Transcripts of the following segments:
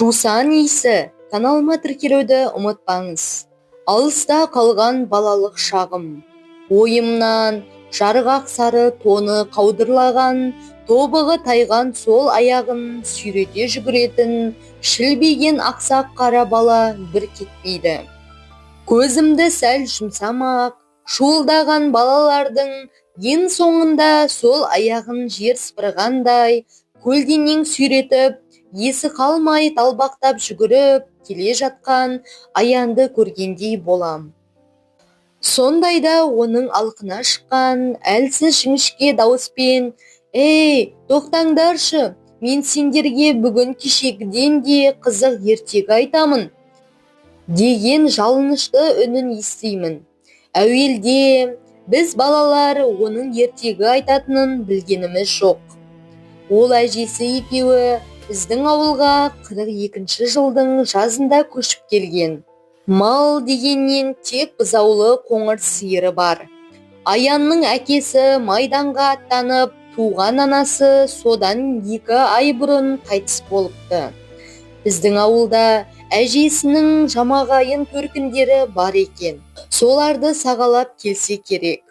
Жусан иісі, каналыма тіркелуді ұмытпаңыз. Алыста қалған балалық шағым. Ойымнан жарғақ сары тоны қаудырлаған, тобығы тайған сол аяғын сүйрете жүгіретін, шілбеген ақсақ қара бала бір кетпейді. Көзімді сәл жұмсамақ, шуылдаған балалардың ең соңында сол аяғын жер сыпырғандай, көлденең сүйретіп, есі қалмай талбақтап жүгіріп келе жатқан аянды көргендей болам. Сондайда оның алқына шыққан әлсіз жіңішке дауыспен: «Ей, тоқтаңдаршы, мен сендерге бүгін кешегіден де қызық ертегі айтамын» деген жалынышты үнін естимін. Әуелде біз балалар оның ертегі айтатынын білгеніміз жоқ. Ол әжесі екеуі біздің ауылға 42-ші жылдың жазында көшіп келген. Мал дегеннен тек бұзаулы қоңыр сиыры бар. Аянның әкесі майданға аттанып, туған анасы содан 2 ай бұрын қайтыс болыпты. Біздің ауылда әжесінің жамағайын көркіндері бар екен. Соларды сағалап келсе керек.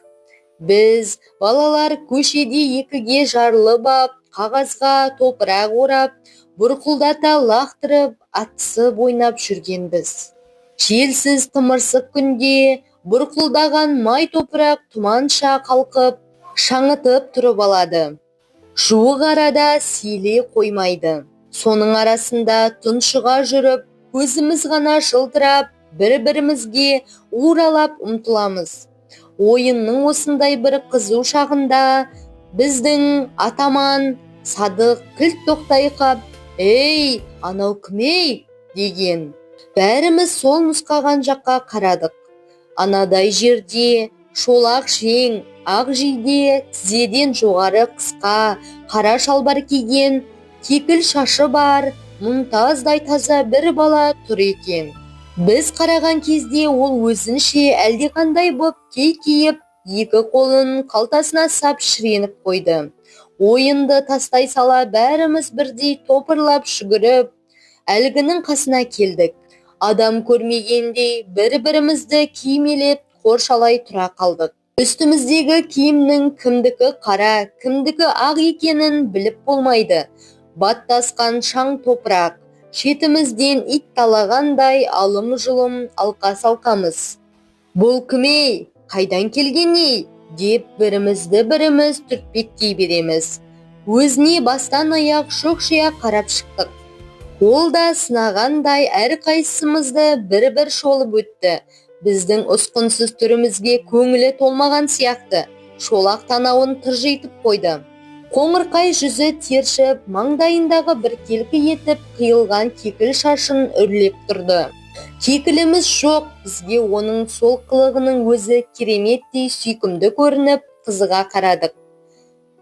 Біз балалар көшеде 2-ге жарылып ап, қағазға топырақ орап, бұрқылдата лақтырып, атысып ойнап жүргенбіз. Желсіз тымырсық күнде бұрқылдаған май топырақ тұманша қалқып, шаңытып тұрып алады. Жуық арада сейле қоймайды. Соның арасында тұншыға жүріп, көзіміз ғана жылтырап, бір-бірімізге уралап ұмтыламыз. Ойынның осындай бір қызу шағында біздің атаман Садық кілт тоқтай қап: «Ей, анау кім ей?» деген. Бәріміз сол нұсқаған жаққа қарадық. Анадай жерде шолақ жең, ақ жейде, тізеден жоғары қысқа, қара шалбар киген, кекіл шашы бар, мұнтаздай таза бір бала тұр екен. Біз қараған кезде ол өзінше әлдеқандай боп кей-кейіп, 2 қолын қалтасына сап шіреніп қойды. Ойынды тастай сала бәріміз бірдей топырлап жүгіріп, әлгінің қасына келдік. Адам көрмегендей бір-бірімізді кимелеп қоршалай тұра қалдық. Үстіміздегі киімнің кімдікі қара, кімдікі ақ екенін біліп болмайды. Баттасқан шаң топырақ, шетімізден ит талағандай алым-жұлым алқа-салқамыз. «Бұл кім ей? Қайдан келген ей?» деп бірімізді-біріміз түртпектей береміз. Өзіне бастан аяқ шоқшия қарап шықтық. Ол да сынағандай әрқайсымызды бір-бір шолып өтті. Біздің ұсқынсыз түрімізге көңілі толмаған сияқты, шолақ танауын тыржитып қойды. Қоңырқай жүзі тершіп, маңдайындағы біркелкі етіп қиылған кекіл шашын үрлеп тұрды. Кекіліміз жоқ, бізге оның сол қылығының өзі кереметтей сүйкімді көрініп, қызыға қарадық.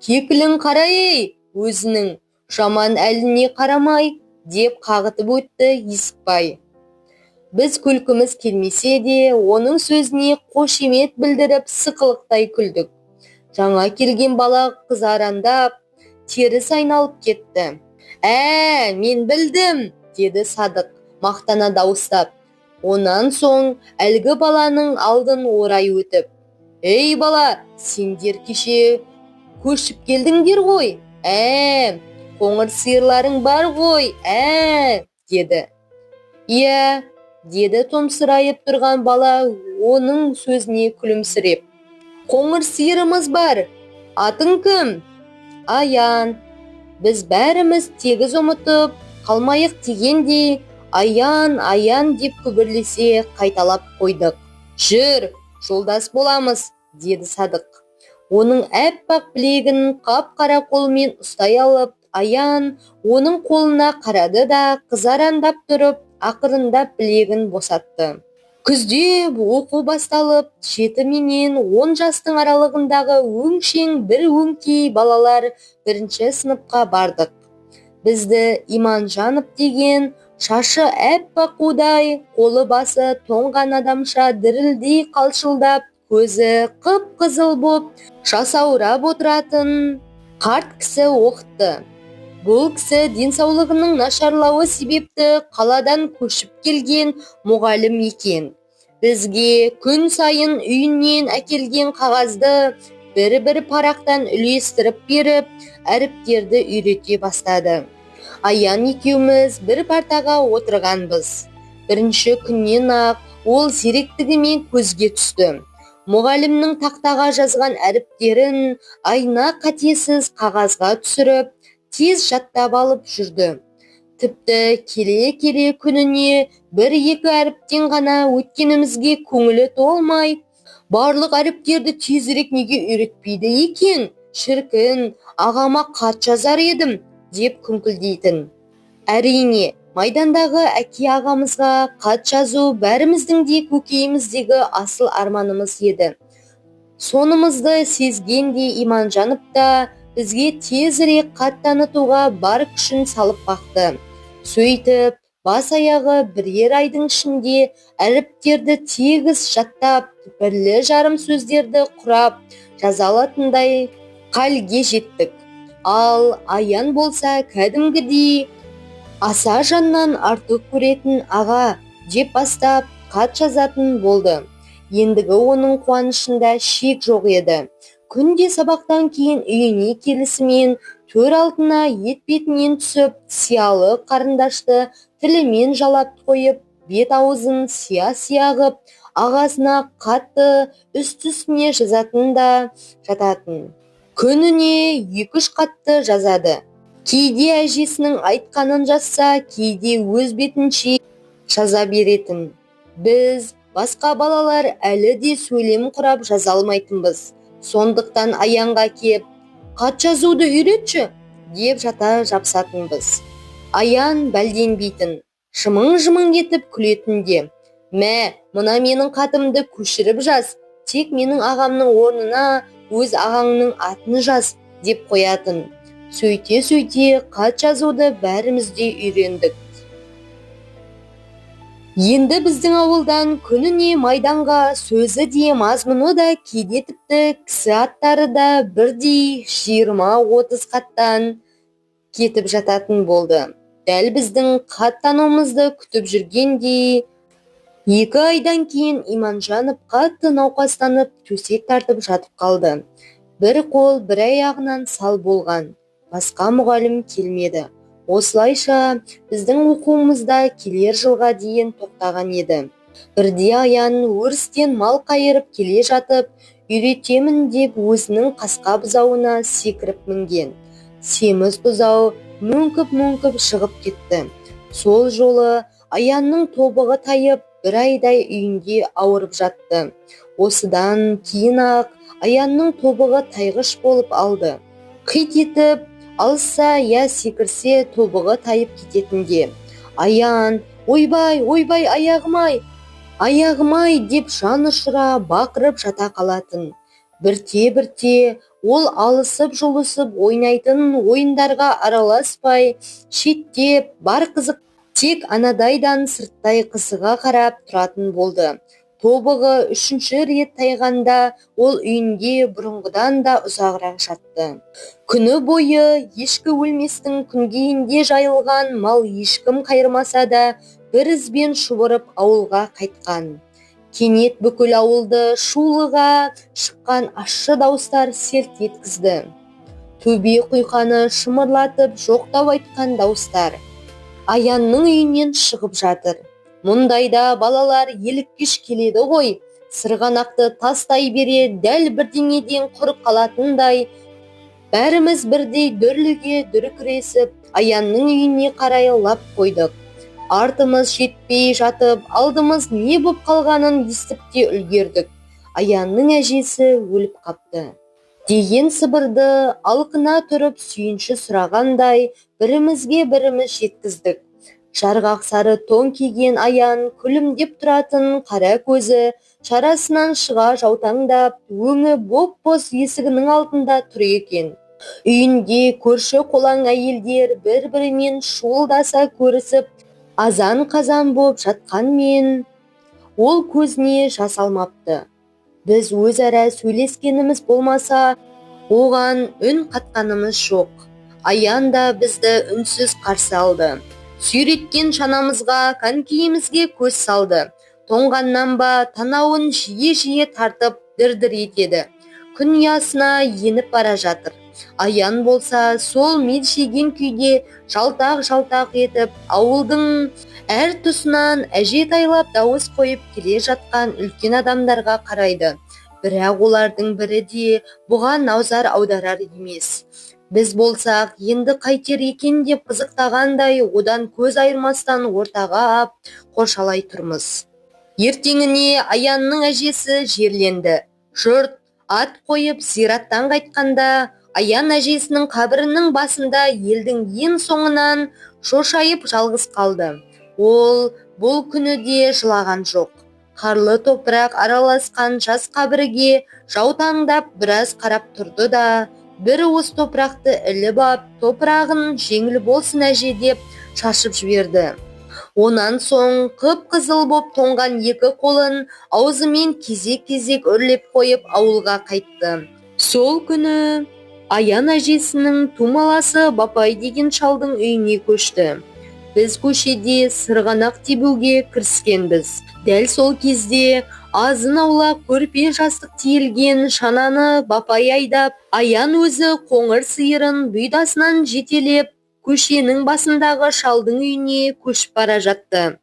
«Кекілің қара ей, өзінің, жаман әліне қарамай», деп қағытып өтті Есікбай. Біз күлкіміз келмесе де, оның сөзіне қошемет білдіріп сықылықтай күлдік. Жаңа келген бала қызараңдап, теріс айналып кетті. Мен білдім», деді Садық мақтана дауыстап. Онан соң әлгі баланың алдын орай өтіп: «Ей бала, сендер кеше көшіп келдіңдер ғой? Қоңыр сиырларың бар ғой, деді. «Иә», деді томсырайып тұрған бала оның сөзіне күлімсіреп. «Қоңыр сиырымыз бар. Атың кім?» «Аян». Біз бәріміз тегіз ұмытып қалмайық дегендей, «Аян, Аян» деп күбірлесе қайталап қойдық. «Жүр, жолдас боламыз», деді Садық. Оның әппақ білегін қап-қара қолымен ұстай алып, Аян оның қолына қарады да, қызараңдап тұрып, ақырындап білегін босатты. Күзде оқу басталып, 7 менен 10 жастың аралығындағы өңшең бір өңкей балалар 1-ші сыныпқа бардық. Бізді Иманжанов деген шашы әппақ қудай, қолы басы тоңған адамша дірілдей қалшылдап, көзі қып-қызыл боп, жасаурап отыратын қарт кісі оқытты. Бұл кісі денсаулығының нашарлауы себепті қаладан көшіп келген мұғалім екен. Бізге күн сайын үйінен әкелген қағазды бір парақтан үлестіріп беріп, әріптерді үйрете бастады. Аян екеуміз бір партаға отырғанбыз. Бірінші күннен ақ ол зеректігімен көзге түсті. Мұғалімнің тақтаға жазған әріптерін айна қатесіз қағазға түсіріп, тез жаттап алып жүрді. Тіпті келе күніне бір-екі әріптен ғана өткенімізге көңілі толмай, барлық әріптерді тезірек неге үйретпейді екен? Шіркін, ағама хат жазар едім, деп күңкілдейтін. Әрине, майдандағы әке ағамызға хат жазу бәріміздің де көкейіміздегі асыл арманымыз еді. Сонымызды сезген де Иманжанов та бізге тезірек хат танытуға бар күшін салып бақты. Сөйтіп, бас аяғы бірер айдың ішінде әріптерді тегіс жаттап, бірлі-жарым сөздерді құрап жаза алатындай халге жеттік. Ал Аян болса кәдімгідей аса жаннан артық көретін аға деп бастап хат жазатын болды. Ендігі оның қуанышында шек жоқ еді. Күнде сабақтан кейін үйіне келісімен төр алдына етбетінен түсіп, сиялы қарындашты тілімен жалап қойып, бет-аузын сия ғып, ағасына қатты үсті-үстіне жазатын да жататын. Күніне 2-3 хатты жазады. Кейде әжесінің айтқанын жазса, кейде өз бетінше жаза беретін. Біз басқа балалар әлі де сөйлем құрап жаза алмайтынбыз. Сондықтан Аянға кеп, хат жазуды үйретші, деп жата жапсатынбыз. Аян бәлденбейтін, жымың етіп күлетін де. Мә, мына менің хатымды көшіріп жаз, тек менің ағамның орнына өз ағаңның атын жаз, деп қоятын. Сөйте хат жазуды бәріміз де үйрендік. Енді біздің ауылдан күніне майданға сөзі де мазмұны да кейде тіпті кісі аттары да бірдей 20-30 хаттан кетіп жататын болды. Дәл біздің хат тануымызды күтіп жүргендей 2 айдан кейін Иманжанов қатты науқастанып төсек тартып жатып қалды. Бір қол бір аяғынан сал болған. Басқа мұғалім келмеді. Осылайша біздің оқуымызда келер жылға дейін тоқтаған еді. Бірде Аян өрістен мал қайырып келе жатып, үйретемін деп өзінің қасқа бұзауына секіріп мінген. Семіз бұзау мөңкіп шығып кетті. Сол жолы Аянның тобығы тайып, бір айдай үйінде ауырып жатты. Осыдан кейін ақ Аянның тобығы тайғыш болып алды. Қит етіп, алса я секірсе тобығы тайып кететінде. Аян, ойбай, аяғым-ай деп жан ұшыра бақырып жата қалатын. Бірте ол алысып-жұлысып ойнайтын ойындарға араласпай, шеттеп, бар қызық тек анадайдан сырттай қызыға қарап тұратын болды. Тобығы 3-ші рет тайғанда ол үйінде бұрынғыдан да ұзағырақ жатты. Күні бойы ешкі өлместің күнгейінде жайылған мал ешкім қайырмаса да бір ізбен шұбырып ауылға қайтқан. Кенет бүкіл ауылды шулыға шыққан ащы дауыстар селт еткізді. Төбе құйқаны шымырлатып жоқтау айтқан дауыстар Аянның үйінен шығып жатыр. Мұндайда балалар еліккеш келеді ғой, сырғанақты тастай бере дәл бірдеңеден құр қалатындай, бәріміз бірдей дүрліге дүркіресіп, Аянның үйіне қарай лап қойдық. Артымыз жетпей жатып, алдымыз не боп қалғанын естіп те үлгердік. Аянның әжесі өліп қапты деген сыбырды алқына тұрып сүйінші сұрағандай бірімізге біріміз жеткіздік. Жарғақ сары тон киген Аян күлімдеп тұратын қара көзі шарасынан шыға жаутаңдап, өңі боп-боз есігінің алдында тұр екен. Үйінде көрші қолаң әйелдер бір-бірімен шуылдаса көрісіп, азан-қазан боп жатқанмен ол көзіне жас алмапты. Біз өзара сөйлескеніміз болмаса, оған үн қатқанымыз жоқ. Аян да бізді үнсіз қарсы алды. Сүйреткен шанамызға, конькиімізге көз салды. Тоңғаннан ба танауын жиі-жиі тартып дір-дір етеді. Күн ұясына еніп бара жатыр. Аян болса сол мелшиген күйде жалтақ-жалтақ етіп, ауылдың әр тұсынан әжетайлап дауыс қойып келе жатқан үлкен адамдарға қарайды. Бірақ олардың бірі де бұған назар аударар емес. Біз болсақ, енді қайтер екен деп қызықтағандай одан көз айырмастан ортаға ап қоршалай тұрмыз. Ертеңіне Аянның әжесі жерленді. Жұрт ат қойып зираттан қайтқанда, Аян әжесінің қабірінің басында елдің ең соңынан шошайып жалғыз қалды. Ол бұл күні де жылаған жоқ. Қарлы топырақ араласқан жас қабірге жаутаңдап біраз қарап тұрды да, бір уыс топырақты іліп ап, топырағын жеңіл болсын әже деп шашып жіберді. Онан соң қып-қызыл боп тоңған екі қолын аузымен кезек-кезек үрлеп қойып ауылға қайтты. Сол күні Аян әжесінің тумаласы Бапай деген шалдың үйіне көшті. Біз көшеде сырғанақ тебуге кіріскенбіз. Дәл сол кезде азын аулақ көрпе жастық тиелген шананы Бапай айдап, Аян өзі қоңыр сиырын бұйдасынан жетелеп, көшенің басындағы шалдың үйіне көшіп бара жатты.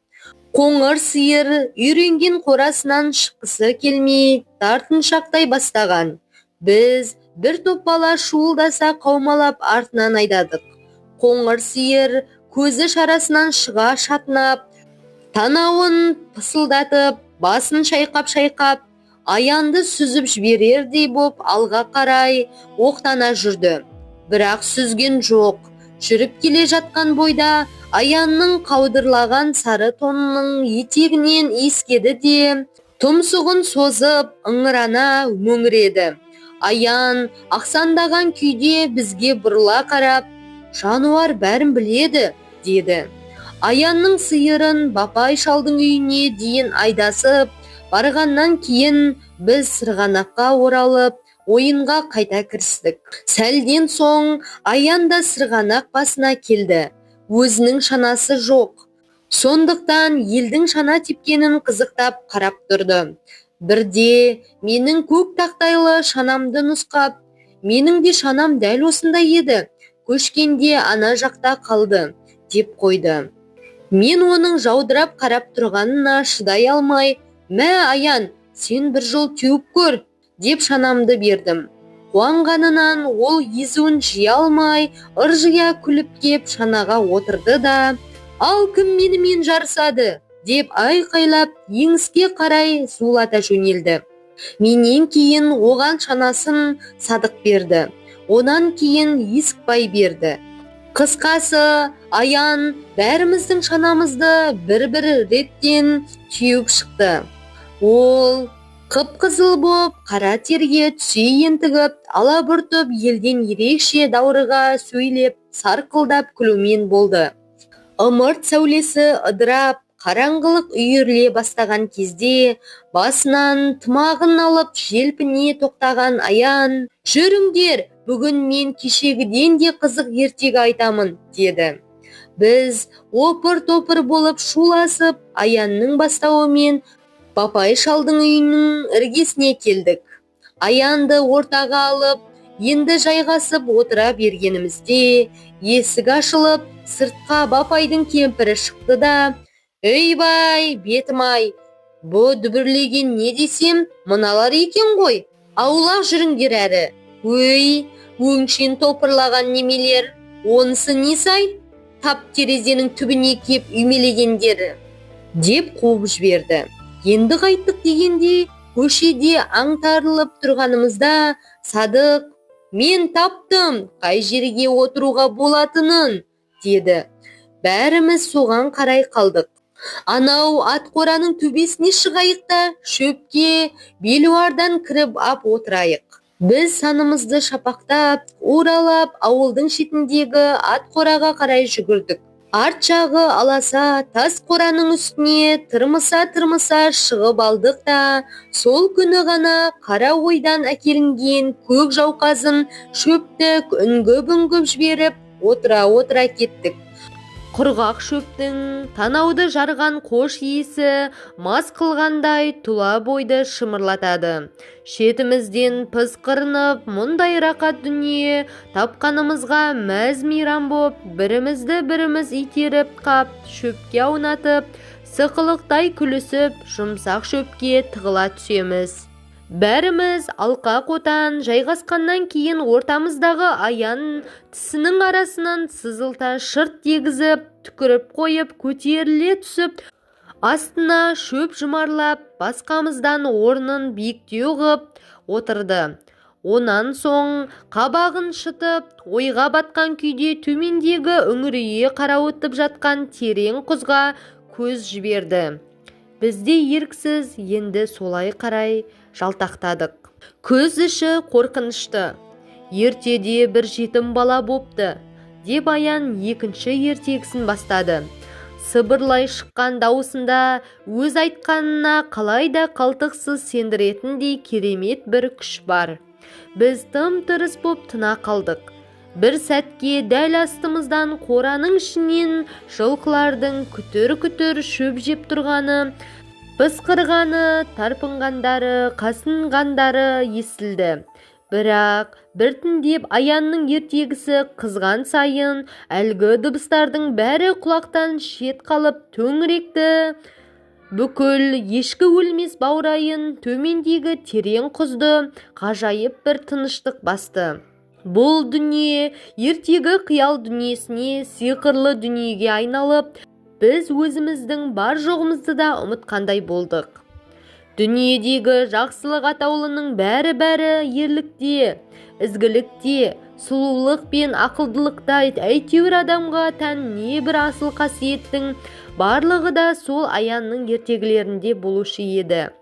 Қоңыр сиыр үйренген қорасынан шыққысы келмей тартыншақтай бастаған. Біз бір топ бала шуылдаса қаумалап артынан айдадық. Қоңыр сиыр көзі шарасынан шыға шатынап, танауын пысылдатып, басын шайқап-шайқап, Аянды сүзіп жіберердей боп алға қарай оқтана жүрді. Бірақ сүзген жоқ. Жүріп келе жатқан бойда Аянның қаудырлаған сары тонының етегінен иіскеді де, тұмсығын созып, ыңырана мөңіреді. Аян ақсандаған күйде бізге бұрыла қарап, «Жануар бәрін біледі», деді. Аянның сиырын Бапай шалдың үйіне дейін айдасып, барғаннан кейін біз сырғанаққа оралып, ойынға қайта кірістік. Сәлден соң Аян да сырғанақ басына келді. Өзінің шанасы жоқ. Сондықтан елдің шана тепкенін қызықтап қарап тұрды. Бірде менің көк тақтайлы шанамды нұсқап, «Менің де шанам дәл осындай еді, көшкенде ана жақта қалды», деп қойды. Мен оның жаудырап қарап тұрғанына шыдай алмай, «Мә, Аян, сен бір жол теуіп көр», деп шанамды бердім. Қуанғанынан ол езуін жия алмай, ыржия күліп кеп шанаға отырды да, «Ал кім менімен жарысады?» деп айқайлап еңіске қарай зулата жөнелді. Менен кейін оған шанасын Садық берді. Онан кейін Есікбай берді. Қысқасы, Аян бәріміздің шанамызды бір-бір реттен теуіп шықты. Ол қып-қызыл боп, қара терге түсе ентігіп, алабұртып елден ерекше даурыға сөйлеп, сарқылдап күлумен болды. Ымырт сәулесі ыдырап, қараңғылық үйіріле бастаған кезде басынан тымағын алып желпіне тоқтаған Аян, «Жүріңдер, бүгін мен кешегіден де қызық ертегі айтамын», деді. Біз опыр-топыр болып шуласып, Аянның бастауымен Бапай шалдың үйінің іргесіне келдік. Аянды ортаға алып, енді жайғасып отыра бергенімізде есік ашылып, сыртқа Бапайдың кемпірі шықты да, «Өйбай, бетім-ай, бұ дүбірлеген не десем, мыналар екен ғой, аулақ жүріңдер әрі. Өй, өңшен топырлаған немелер, онысы несі-ай? Тап терезенің түбіне кеп үймелегендері», деп қуып жіберді. Енді қайттық дегенде, көшеде аңтарылып тұрғанымызда Садық, «Мен таптым, қай жерге отыруға болатынын», деді. Бәріміз соған қарай қалдық. Анау ат қораның төбесіне шығайық та, шөпке белуардан кіріп ап отырайық. Біз санымызды шапақтап, оралап, ауылдың шетіндегі ат қораға қарай жүгірдік. Арт жағы аласа тас қораның үстіне тырмыса шығып алдық та, сол күні ғана қара ойдан әкелінген көк жауқазын шөпті үңгіп жіберіп, отыра кеттік. Құрғақ шөптің танауды жарған қош иісі мас қылғандай тұла бойды шымырлатады. Шетімізден пысқырынып, мұндай рақат дүние тапқанымызға мәз-мейрам боп, біріміз итеріп қап, шөпке аунатып, сықылықтай күлісіп, жұмсақ шөпке тығыла түсеміз. Бәріміз алқа қотан жайғасқаннан кейін ортамыздағы аян тісінің арасынан сызылта шырт дегізіп, түкіріп қойып, көтеріле түсіп, астына шөп жұмарлап, басқамыздан орнын биіктеу ғып отырды. Онан соң қабағын шытып, ойға батқан күйде төмендегі үңірейе қарауытып жатқан терең құзға көз жіберді. Бізде еріксіз енді солай қарай жалтақтадық. Көз іші қорқынышты. Ертеде бір жетім бала бопты, деп аян екінші ертегісін бастады. Сыбырлай шыққан даусында өз айтқанына қалайда қалтықсыз сендіретіндей керемет бір күш бар. Біз тым-тырыс боп тына қалдық. Бір сәтке дәл астымыздан қораның ішінен жылқылардың күтір-күтір шөп жеп тұрғаны, пысқырғаны, тарпынғандары, қасынғандары естілді. Бірақ біртіндеп аянның ертегісі қызған сайын әлгі дыбыстардың бәрі құлақтан шет қалып төңіректі бүкіл ешкі өлмес баурайын, төмендегі терең құзды ғажайып бір тыныштық басты. Бұл дүние ертегі қиял дүниесіне, сиқырлы дүниеге айналып, біз өзіміздің бар жоғымызды да ұмытқандай болдық. Дүниедегі жақсылық атаулының бәрі ерлікте, ізгілікте, сұлулық пен ақылдылықта, әйтеуір адамға тән небір асыл қасиеттің барлығы да сол аянның ертегілерінде болушы еді.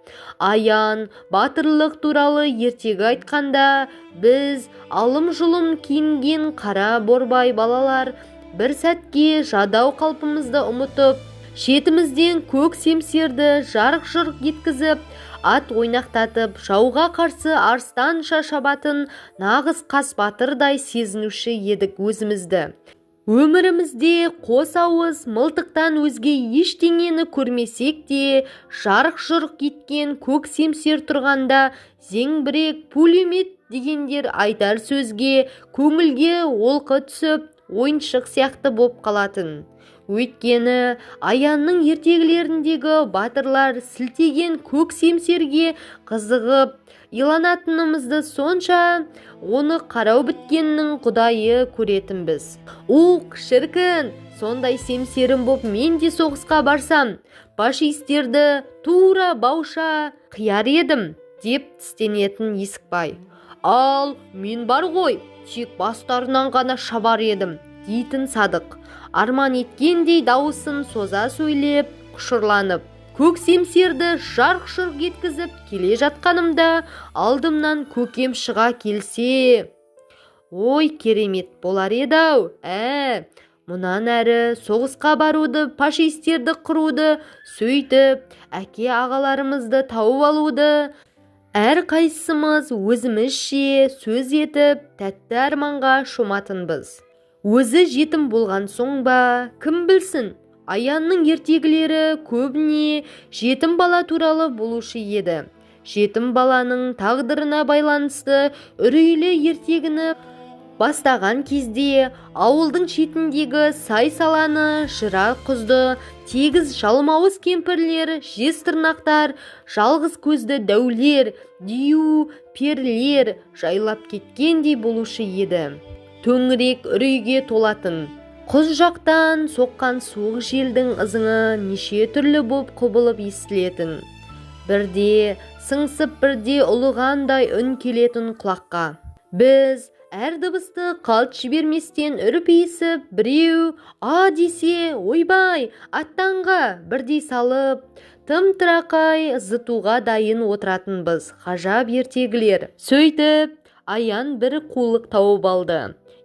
Аян батырлық туралы ертегі айтқанда, біз алым-жұлым киінген қара борбай балалар бір сәтке жадау қалпымызды ұмытып, шетімізден көк семсерді жарқ-жұрқ еткізіп, ат ойнақтатып, жауға қарсы арыстанша шабатын нағыз қас батырдай сезінуші едік өзімізді. Өмірімізде қос ауыз мылтықтан өзге ештеңені көрмесек те, жарқ-жұрқ еткен көк семсер тұрғанда, зеңбірек, пулемет дегендер айтар сөзге, көңілге олқы түсіп, ойыншық сияқты боп қалатын. Өйткені аянның ертегілеріндегі батырлар сілтеген көк семсерге қызығып, иланатынымызды сонша, оны қарау біткеннің құдайы көретінбіз. Уқ, шіркін, сондай семсерім боп мен де соғысқа барсам, фашистерді тура бауша қияр едім, деп тістенетін Есікбай. Ал мен бар ғой, тек бастарынан ғана шабар едім, дейтін Садық. Арман еткендей дауысын соза сөйлеп, құшырланып, көк семсерді жарқ-жұрқ еткізіп келе жатқанымда, алдымнан көкем шыға келсе, ой, керемет болар еді-ау. Мұнан әрі соғысқа баруды, фашистерді қыруды, сөйтіп, әке ағаларымызды тауып алуды, әр қайсымыз өзімізше сөз етіп, тәтті арманға шоматынбыз. Өзі жетім болған соң ба, кім білсін, аянның ертегілері көбіне жетім бала туралы болушы еді. Жетім баланың тағдырына байланысты үрейлі ертегіні бастаған кезде ауылдың шетіндегі сай-саланы, жыра құзды, тегіз жалмауыз кемпірлер, жез тырнақтар, жалғыз көзді дәулер, дию, перлер жайлап кеткендей болушы еді. Төңірек үрейге толатын. Құз жақтан соққан суық желдің ызыңы неше түрлі боп құбылып естілетін. Бірде сыңсып, бірде ұлығандай үн келетін құлаққа. Біз әр дыбысты қалт жіберместен үрпиісіп, біреу «а» десе, ойбай, аттанға бірдей салып, тым-тырақай зытуға дайын отыратынбыз. Ғажап ертегілер. Сөйтіп, аян бір қулық тауып алды.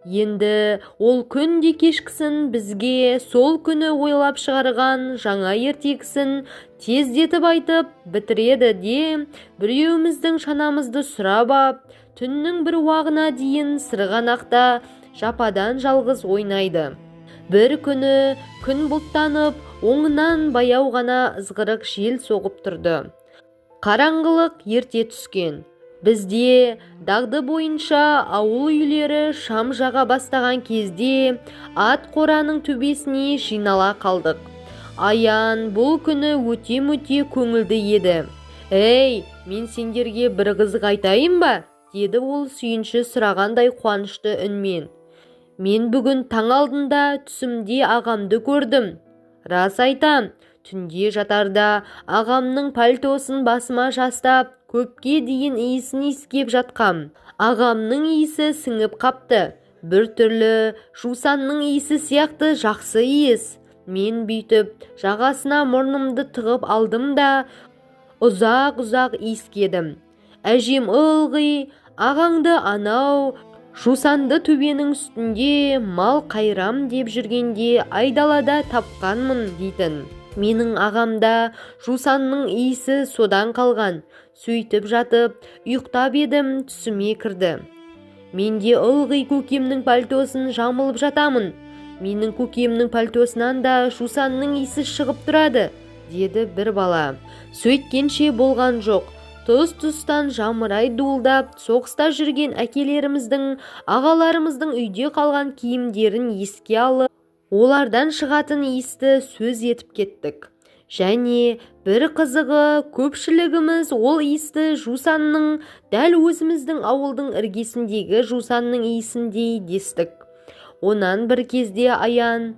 Енді ол күнде кешкісін бізге сол күні ойлап шығарған жаңа ертегісін тездетіп айтып бітіреді де, біреуіміздің шанамызды сұрап ап, түннің бір уағына дейін сырғанақта жападан жалғыз ойнайды. Бір күні күн бұлттанып, оңынан баяу ғана ызғырық жел соғып тұрды. Қараңғылық ерте түскен. Бізде дағды бойынша ауыл үйлері шам жаға бастаған кезде ат қораның төбесіне жинала қалдық. Аян бұл күні өте көңілді еді. «Ей, мен сендерге бір қызық айтайын ба?» деді ол сүйінші сұрағандай қуанышты үнмен. «Мен бүгін таң алдында түсімде ағамды көрдім». «Рас айтам, түнде жатарда ағамның пальтосын басыма жастап, көпке дейін иісін иіскеп жатқам. Ағамның иісі сіңіп қапты. Бір түрлі жусанның иісі сияқты жақсы иіс. Мен бүйтіп жағасына мұрнымды тығып алдым да ұзақ иіскедім. Әжем ылғи, ағаңды анау жусанды төбенің үстінде мал қайрам деп жүргенде айдалада тапқанмын дейтін. Менің ағамда жусанның иісі содан қалған. Сөйтіп жатып, ұйықтап едім, түсіме кірді. Менде ылғи көкемнің пальтосын жамылып жатамын. Менің көкемнің пальтосынан да жусанның иісі шығып тұрады, деді бір бала. Сөйткенше болған жоқ. Тұс-тұстан жамырай дуылдап, соғыста жүрген әкелеріміздің, ағаларымыздың үйде қалған киімдерін еске алып, олардан шығатын иісті сөз етіп кеттік. Және бір қызығы, көпшілігіміз ол иісті жусанның, дәл өзіміздің ауылдың іргесіндегі жусанның иісіндей дестік. Онан бір кезде Аян: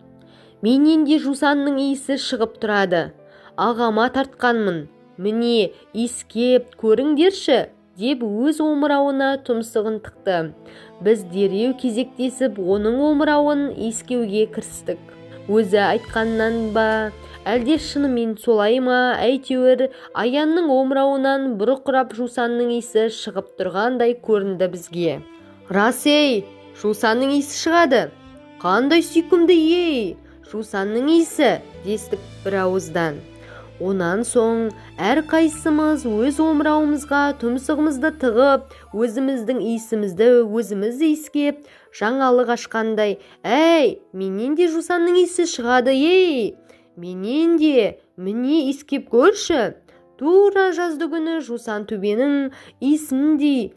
«Менен де жусанның иісі шығып тұрады. Ағама тартқанмын. Міне, иіскеп көріңдерші», деп өз омырауына тұмсығын тықты. Біз дереу кезектесіп оның омырауын иіскеуге кірістік. Өзі айтқаннан ба, әлде шынымен солай ма, әйтеуір Аянның омырауынан бұрқырап жусанның иісі шығып тұрғандай көрінді бізге. «Рас ей, жусанның иісі шығады. Қандай сүйкімді ей, жусанның иісі», дестік бір ауыздан. Онан соң әр қайсымыз өз омырауымызға тұмсығымызды тығып, өзіміздің иісімізді өзіміз иіскеп, жаңалық ашқандай: «Әй, менен де жусанның иісі шығады ей! Менен де, міне иіскеп көрші! Тура жазды күні жусан төбенің иісіндей»,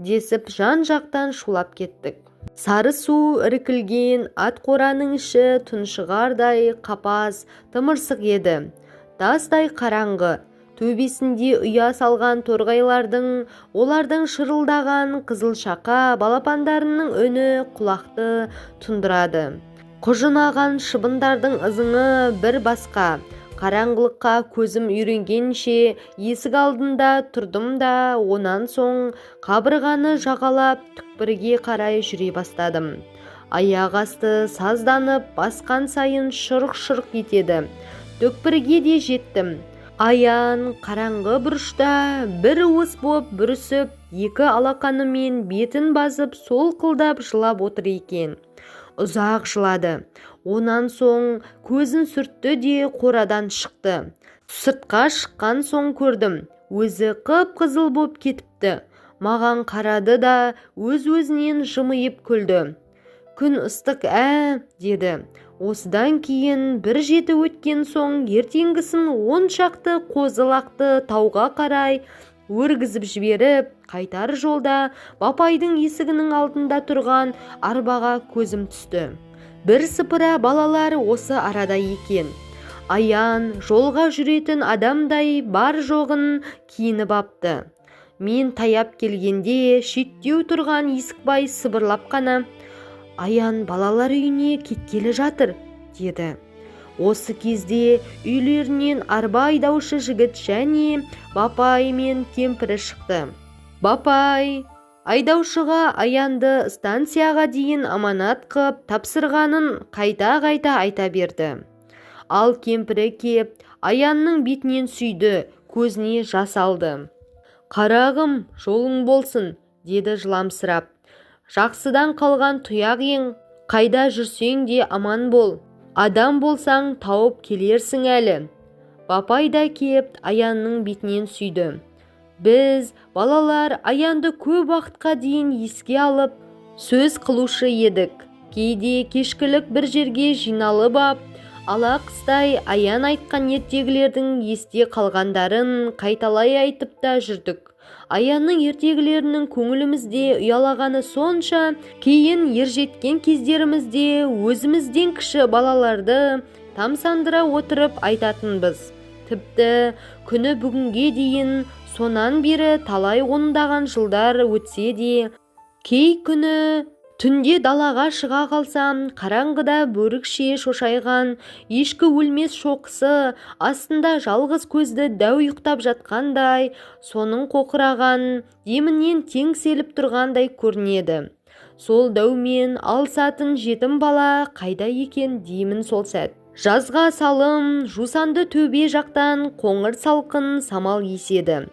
десіп жан-жақтан шулап кеттік. Сары су іркілген ат қораның іші тұншығардай қапас, тымырсық еді. Тастай қараңғы, төбесінде ұя салған торғайлардың, олардың шырылдаған қызылшақа балапандарының үні құлақты тұндырады. Құжынаған шыбындардың ызыңы бір басқа. Қараңғылыққа көзім үйренгенше есік алдында тұрдым да, онан соң қабырғаны жағалап түкпірге қарай жүре бастадым. Аяқ асты сазданып, басқан сайын шұрқ-шұрқ етеді. Түкпірге де жеттім. Аян қараңғы бұрышта бір уыс боп бүрісіп, екі алақанымен бетін басып, солқылдап жылап отыр екен. Ұзақ жылады. Онан соң көзін сүртті де қорадан шықты. Сыртқа шыққан соң көрдім. Өзі қып-қызыл боп кетіпті. Маған қарады да өз-өзінен жымиып күлді. «Күн ыстық деді. Осыдан кейін бір жеті өткен соң ертеңгісін 10 шақты қозы-лақты тауға қарай өргізіп жіберіп, қайтар жолда бапайдың есігінің алдында тұрған арбаға көзім түсті. Бір сыпыра балалар осы арада екен. Аян жолға жүретін адамдай бар жоғын киініп апты. Мен таяп келгенде шеттеу тұрған Есікбай сыбырлап қана: «Аян балалар үйіне кеткелі жатыр», деді. Осы кезде үйлерінен арба айдаушы жігіт және бапай мен кемпірі шықты. Бапай айдаушыға Аянды станцияға дейін аманат қып тапсырғанын қайта-қайта айта берді. Ал кемпірі кеп Аянның бетінен сүйді, көзіне жас алды. «Қарағым, жолың болсын», деді жыламсырап. «Жақсыдан қалған тұяқ ең, қайда жүрсең де аман бол. Адам болсаң тауып келерсің әлі». Бапай да кеп Аянның бетінен сүйді. Біз балалар Аянды көп уақытқа дейін еске алып, сөз қылушы едік. Кейде кешкілік бір жерге жиналып ап, ала қыстай аян айтқан ертегілердің есте қалғандарын қайталай айтып та жүрдік. Аянның ертегілерінің көңілімізде ұялағаны сонша, кейін ержеткен кездерімізде өзімізден кіші балаларды тамсандыра отырып айтатынбыз. Тіпті күні бүгінге дейін сонан бері талай ондаған жылдар өтсе де, кей күні түнде далаға шыға қалсам, қараңғыда бөрікше шошайған ешкі өлмес шоқысы астында жалғыз көзді дәу ұйықтап жатқандай, соның қоқыраған демінен теңселіп тұрғандай көрінеді. Сол дәумен алысатын жетім бала қайда екен деймін сол сәт. Жазға салым, жусанды төбе жақтан қоңыр салқын самал еседі.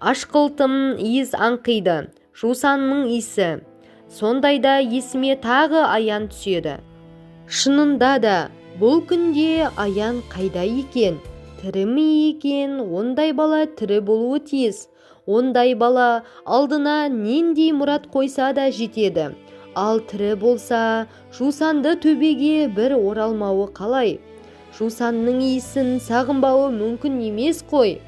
Ашқылтым иіс аңқиды, жусанның иісі. Сондайда есіме тағы аян түседі. Шынында да, бұл күнде аян қайда екен? Тірі ме екен? Ондай бала тірі болуы тиіс. Ондай бала алдына нендей мұрат қойса да жетеді. Ал тірі болса, жусанды төбеге бір оралмауы қалай? Жусанның иісін сағынбауы мүмкін емес қой.